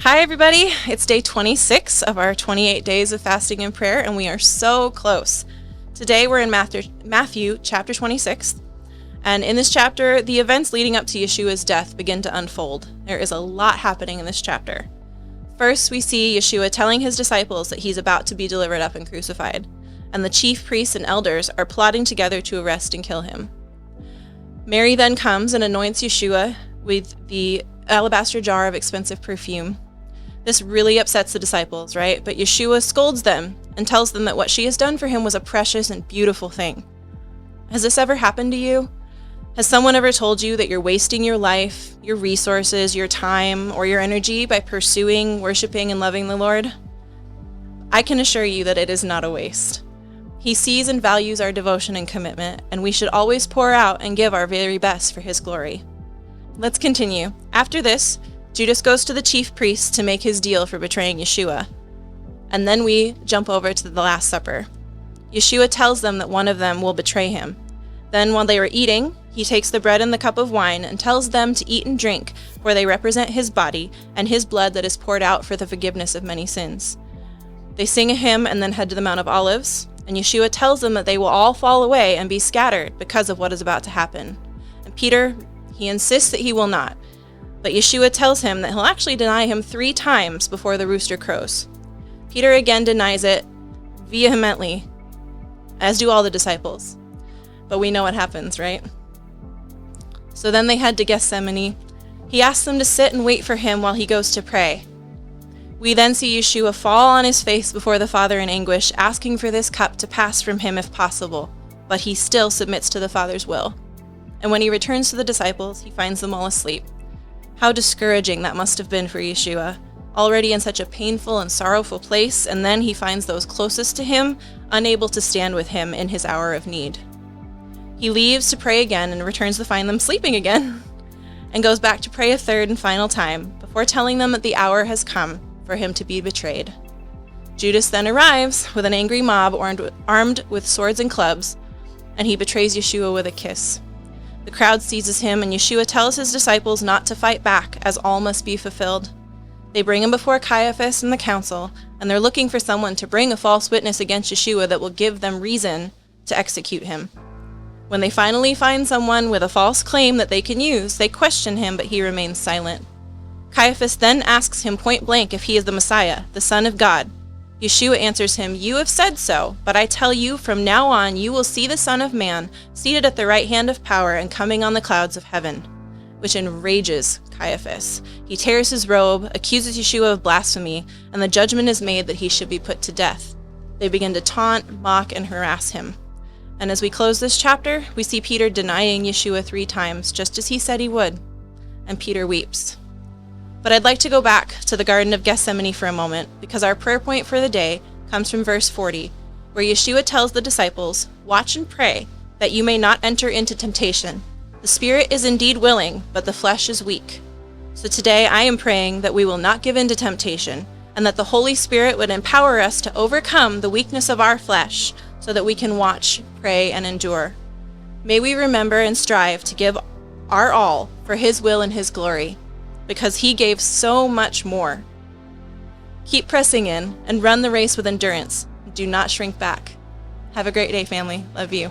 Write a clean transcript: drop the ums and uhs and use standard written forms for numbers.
Hi, everybody. It's day 26 of our 28 days of fasting and prayer, and we are so close. Today, we're in Matthew chapter 26, and in this chapter, the events leading up to Yeshua's death begin to unfold. There is a lot happening in this chapter. First, we see Yeshua telling his disciples that he's about to be delivered up and crucified, and the chief priests and elders are plotting together to arrest and kill him. Mary then comes and anoints Yeshua with the alabaster jar of expensive perfume. This really upsets the disciples, right? But Yeshua scolds them and tells them that what she has done for him was a precious and beautiful thing. Has this ever happened to you? Has someone ever told you that you're wasting your life, your resources, your time, or your energy by pursuing, worshiping, and loving the Lord? I can assure you that it is not a waste. He sees and values our devotion and commitment, and we should always pour out and give our very best for his glory. Let's continue. After this, Judas goes to the chief priests to make his deal for betraying Yeshua. And then we jump over to the Last Supper. Yeshua tells them that one of them will betray him. Then while they were eating, he takes the bread and the cup of wine and tells them to eat and drink, for they represent his body and his blood that is poured out for the forgiveness of many sins. They sing a hymn and then head to the Mount of Olives, and Yeshua tells them that they will all fall away and be scattered because of what is about to happen. And Peter, he insists that he will not. But Yeshua tells him that he'll actually deny him 3 times before the rooster crows. Peter again denies it vehemently, as do all the disciples. But we know what happens, right? So then they head to Gethsemane. He asks them to sit and wait for him while he goes to pray. We then see Yeshua fall on his face before the Father in anguish, asking for this cup to pass from him if possible, but he still submits to the Father's will. And when he returns to the disciples, he finds them all asleep. How discouraging that must have been for Yeshua, already in such a painful and sorrowful place, and then he finds those closest to him unable to stand with him in his hour of need. He leaves to pray again and returns to find them sleeping again, and goes back to pray a third and final time before telling them that the hour has come for him to be betrayed. Judas then arrives with an angry mob armed with swords and clubs, and he betrays Yeshua with a kiss. The crowd seizes him, and Yeshua tells his disciples not to fight back, as all must be fulfilled. They bring him before Caiaphas and the council, and they're looking for someone to bring a false witness against Yeshua that will give them reason to execute him. When they finally find someone with a false claim that they can use, they question him, but he remains silent. Caiaphas then asks him point blank if he is the Messiah, the Son of God. Yeshua answers him, "You have said so, but I tell you, from now on you will see the Son of Man seated at the right hand of power and coming on the clouds of heaven," which enrages Caiaphas. He tears his robe, accuses Yeshua of blasphemy, and the judgment is made that he should be put to death. They begin to taunt, mock, and harass him. And as we close this chapter, we see Peter denying Yeshua 3 times, just as he said he would. And Peter weeps. But I'd like to go back to the Garden of Gethsemane for a moment, because our prayer point for the day comes from verse 40, where Yeshua tells the disciples, "Watch and pray, that you may not enter into temptation. The spirit is indeed willing, but the flesh is weak." So today I am praying that we will not give in to temptation, and that the Holy Spirit would empower us to overcome the weakness of our flesh, so that we can watch, pray, and endure. May we remember and strive to give our all for his will and his glory, because he gave so much more. Keep pressing in and run the race with endurance. Do not shrink back. Have a great day, family. Love you.